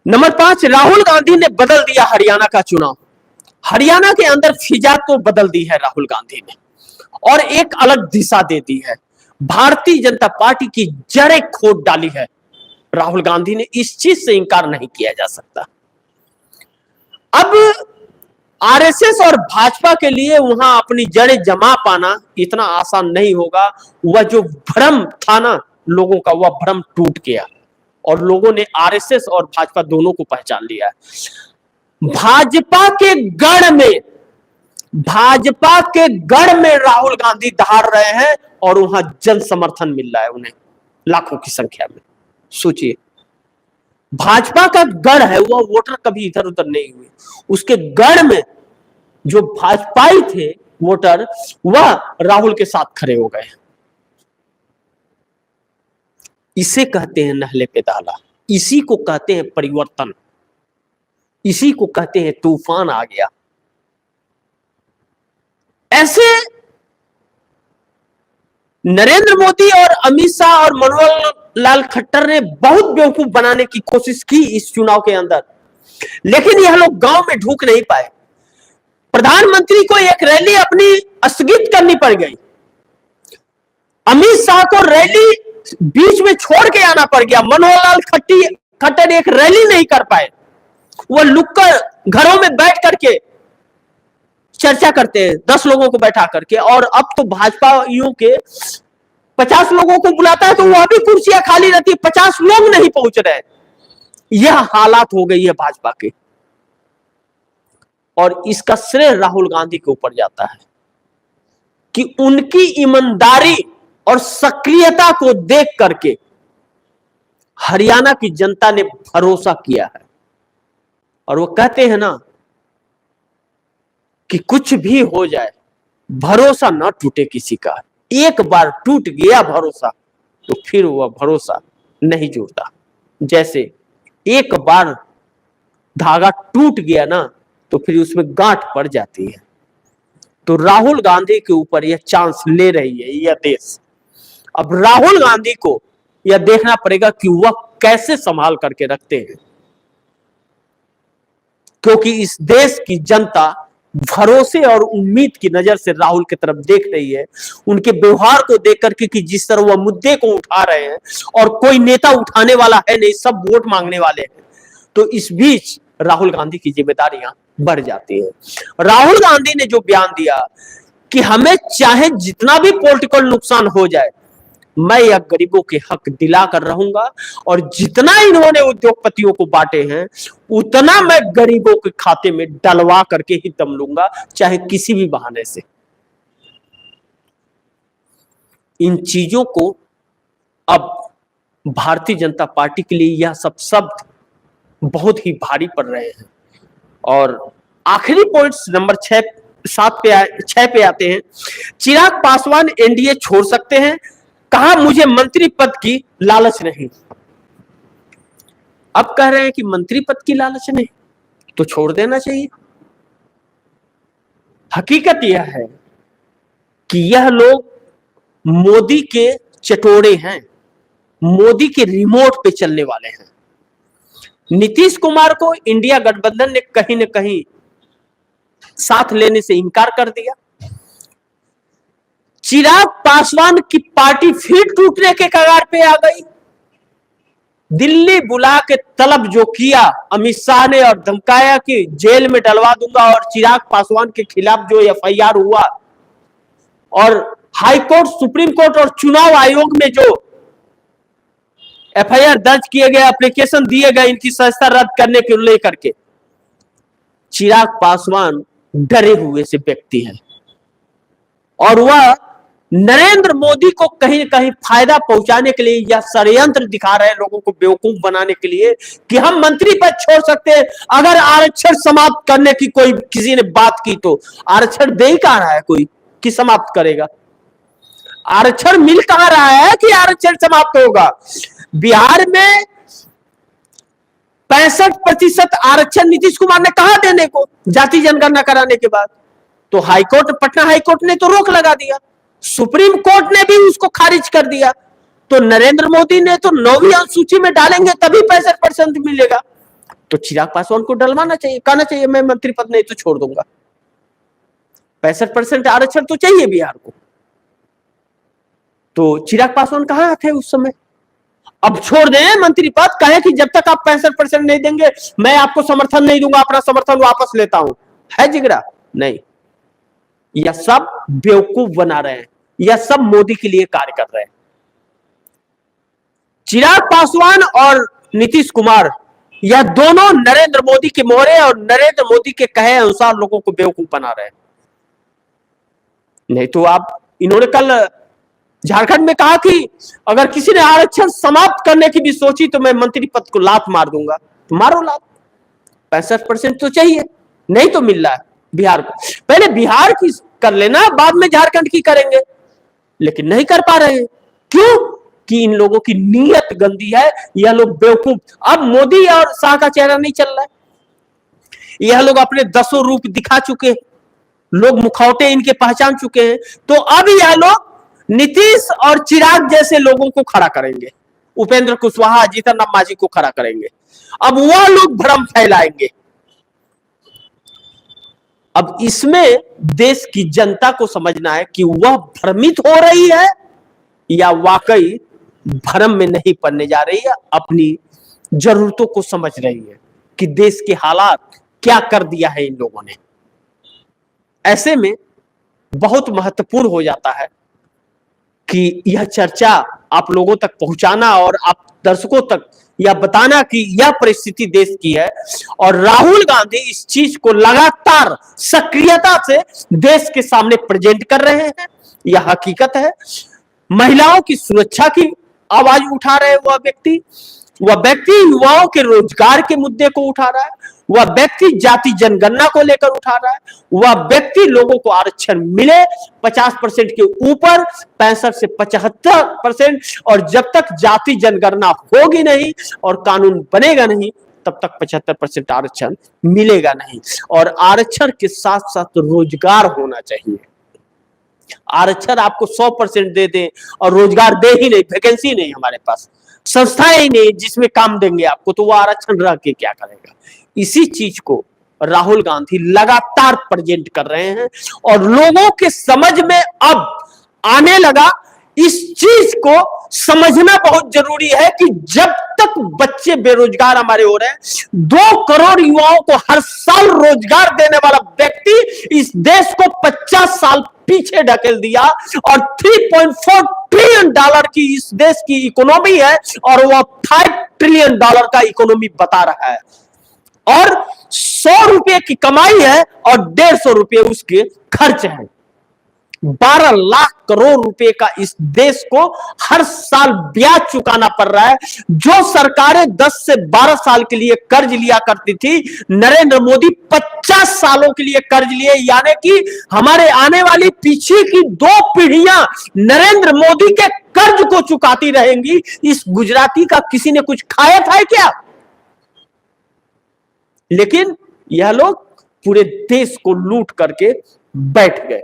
Number 5, Rahul Gandhi ने बदल दिया हरियाणा का चुनाव। हरियाणा के अंदर फिजा तो बदल दी है राहुल गांधी ने और एक अलग दिशा दे दी है। भारतीय जनता पार्टी की जड़ें खोद डाली है राहुल गांधी ने, इस चीज से इंकार नहीं किया जा सकता। अब आरएसएस और भाजपा के लिए वहां अपनी जड़ें जमा पाना इतना आसान नहीं होगा। वह जो भ्रम था ना लोगों का, वह भ्रम टूट गया और लोगों ने आरएसएस और भाजपा दोनों को पहचान लिया है। भाजपा के गढ़ में राहुल गांधी दहाड़ रहे हैं और वहां जन समर्थन मिल रहा है उन्हें लाखों की संख्या में। सोचिए, भाजपा का गढ़ है, वह वोटर कभी इधर उधर नहीं हुए, उसके गढ़ में जो भाजपाई थे वोटर, वह राहुल के साथ खड़े हो गए। इसे कहते हैं नहले पे दाला, इसी को कहते हैं परिवर्तन, इसी को कहते हैं तूफान आ गया। ऐसे नरेंद्र मोदी और अमित शाह और मनोहर लाल खट्टर ने बहुत बेवकूफ बनाने की कोशिश की इस चुनाव के अंदर, लेकिन यह लोग गांव में ढूक नहीं पाए। प्रधानमंत्री को एक रैली अपनी स्थगित करनी पड़ गई, अमित शाह को रैली बीच में छोड़ के आना पड़ गया, मनोहर लाल खट्टर एक रैली नहीं कर पाए, वो लुककर घरों में बैठ करके चर्चा करते हैं 10 लोगों को बैठा करके। और अब तो भाजपाइयों के 50 लोगों को बुलाता है तो वह भी कुर्सियां खाली रहती है, 50 लोग नहीं पहुंच रहे। यह हालात हो गई है भाजपा के और इसका श्रेय राहुल गांधी के ऊपर जाता है कि उनकी ईमानदारी और सक्रियता को देख करके हरियाणा की जनता ने भरोसा किया है। और वो कहते हैं ना कि कुछ भी हो जाए भरोसा ना टूटे किसी का, एक बार टूट गया भरोसा तो फिर वह भरोसा नहीं जुड़ता। जैसे एक बार धागा टूट गया ना तो फिर उसमें गांठ पड़ जाती है। तो राहुल गांधी के ऊपर यह चांस ले रही है यह देश। अब राहुल गांधी को यह देखना पड़ेगा कि वह कैसे संभाल करके रखते हैं, क्योंकि इस देश की जनता भरोसे और उम्मीद की नजर से राहुल की तरफ देख रही है। उनके व्यवहार को देख करके कि जिस तरह वह मुद्दे को उठा रहे हैं और कोई नेता उठाने वाला है नहीं, सब वोट मांगने वाले हैं, तो इस बीच राहुल गांधी की जिम्मेदारियां बढ़ जाती है। राहुल गांधी ने जो बयान दिया कि हमें चाहे जितना भी पॉलिटिकल नुकसान हो जाए, मैं यह गरीबों के हक दिला कर रहूंगा और जितना इन्होंने उद्योगपतियों को बांटे हैं उतना मैं गरीबों के खाते में डलवा करके ही दम लूंगा, चाहे किसी भी बहाने से। इन चीजों को अब भारतीय जनता पार्टी के लिए यह सब शब्द बहुत ही भारी पड़ रहे हैं। और आखिरी पॉइंट्स नंबर 6 पे आते हैं। चिराग पासवान एनडीए छोड़ सकते हैं, कहा मुझे मंत्री पद की लालच नहीं। अब कह रहे हैं कि मंत्री पद की लालच नहीं तो छोड़ देना चाहिए। हकीकत यह है कि यह लोग मोदी के चटोरे हैं, मोदी के रिमोट पे चलने वाले हैं। नीतीश कुमार को इंडिया गठबंधन ने कहीं न कहीं साथ लेने से इनकार कर दिया। चिराग पासवान की पार्टी फिर टूटने के कगार पे आ गई। दिल्ली बुला के तलब जो किया अमित शाह ने और धमकाया कि जेल में डलवा दूंगा, और चिराग पासवान के खिलाफ जो एफआईआर हुआ और हाई कोर्ट, सुप्रीम कोर्ट और चुनाव आयोग में जो एफआईआर दर्ज किए गए, एप्लीकेशन दिए गए इनकी सदस्यता रद्द करने को लेकर के, चिराग पासवान डरे हुए से व्यक्ति हैं और वह नरेंद्र मोदी को कहीं न कहीं फायदा पहुंचाने के लिए यह षड्यंत्र दिखा रहे हैं, लोगों को बेवकूफ बनाने के लिए कि हम मंत्री पद छोड़ सकते हैं अगर आरक्षण समाप्त करने की कोई किसी ने बात की तो। आरक्षण दे ही कहां रहा है कोई कि समाप्त करेगा? आरक्षण मिल कहां रहा है कि आरक्षण समाप्त होगा? बिहार में 65% आरक्षण नीतीश कुमार ने कहा देने को जाति जनगणना कराने के बाद, तो हाईकोर्ट, पटना हाईकोर्ट ने तो रोक लगा दिया, सुप्रीम कोर्ट ने भी उसको खारिज कर दिया। तो नरेंद्र मोदी ने तो 9वीं अनुसूची में डालेंगे तभी 65% मिलेगा। तो चिराग पासवान को डलवाना चाहिए, कहना चाहिए मैं मंत्री पद नहीं तो छोड़ दूंगा। 65% आरक्षण तो चाहिए बिहार को। तो चिराग पासवान कहां थे उस समय? अब छोड़ दें मंत्री पद, कहें कि जब तक आप 65% नहीं देंगे मैं आपको समर्थन नहीं दूंगा, अपना समर्थन वापस लेता हूं। है जिगरा? नहीं। यह सब बेवकूफ बना रहे हैं, यह सब मोदी के लिए कार्य कर रहे हैं। चिराग पासवान और नीतीश कुमार, यह दोनों नरेंद्र मोदी के मोहरे और नरेंद्र मोदी के कहे अनुसार लोगों को बेवकूफ बना रहे हैं। नहीं तो आप, इन्होंने कल झारखंड में कहा कि अगर किसी ने आरक्षण समाप्त करने की भी सोची तो मैं मंत्री पद को लात मार दूंगा। तो मारो लात। 65% तो चाहिए, नहीं तो मिल रहा है बिहार को। पहले बिहार की कर लेना, बाद में झारखंड की करेंगे, लेकिन नहीं कर पा रहे हैं। क्यों? कि इन लोगों की नीयत गंदी है। यह लोग बेवकूफ, अब मोदी और शाह का चेहरा नहीं चल रहा है। यह लोग अपने 10 रूप दिखा चुके हैं, लोग मुखौटे इनके पहचान चुके हैं। तो अब यह लोग नीतीश और चिराग जैसे लोगों को खड़ा करेंगे, उपेंद्र कुशवाहा, जीतन राम मांझी को खड़ा करेंगे। अब वह लोग भ्रम फैलाएंगे। अब इसमें देश की जनता को समझना है कि वह भ्रमित हो रही है या वाकई भ्रम में नहीं पड़ने जा रही है, अपनी जरूरतों को समझ रही है कि देश के हालात क्या कर दिया है इन लोगों ने। ऐसे में बहुत महत्वपूर्ण हो जाता है कि यह चर्चा आप लोगों तक पहुंचाना और आप दर्शकों तक यह बताना कि यह परिस्थिति देश की है और राहुल गांधी इस चीज को लगातार सक्रियता से देश के सामने प्रेजेंट कर रहे हैं। यह हकीकत है। महिलाओं की सुरक्षा की आवाज उठा रहे वह व्यक्ति युवाओं के रोजगार के मुद्दे को उठा रहा है, वह व्यक्ति जाति जनगणना को लेकर उठा रहा है, वह व्यक्ति लोगों को आरक्षण मिले 50% के ऊपर, 65 से 75%, और जब तक जाति जनगणना होगी नहीं और कानून बनेगा नहीं तब तक 75% आरक्षण मिलेगा नहीं। और आरक्षण के साथ साथ रोजगार होना चाहिए। आरक्षण आपको 100% दे दें और रोजगार दे ही नहीं, वैकेंसी नहीं हमारे पास, संस्थाएं ही नहीं जिसमें काम देंगे आपको, तो वो आरक्षण रह के क्या करेगा? इसी चीज को राहुल गांधी लगातार प्रेजेंट कर रहे हैं और लोगों के समझ में अब आने लगा। इस चीज को समझना बहुत जरूरी है कि जब तक बच्चे बेरोजगार हमारे हो रहे हैं, 2 करोड़ युवाओं को हर साल रोजगार देने वाला व्यक्ति इस देश को 50 साल पीछे ढकेल दिया और $3.4 ट्रिलियन की इस देश की इकोनॉमी है और वह $5 ट्रिलियन का इकोनॉमी बता रहा है और 100 रुपए की कमाई है और 150 रुपए उसके खर्च है। 12 लाख करोड़ रुपए का इस देश को हर साल ब्याज चुकाना पड़ रहा है। जो सरकारें 10 से 12 साल के लिए कर्ज लिया करती थी, नरेंद्र मोदी 50 सालों के लिए कर्ज लिए, यानी कि हमारे आने वाली पीछे की 2 पीढ़ियां नरेंद्र मोदी के कर्ज को चुकाती रहेंगी। इस गुजराती का किसी ने कुछ खाया था क्या? लेकिन यह लोग पूरे देश को लूट करके बैठ गए।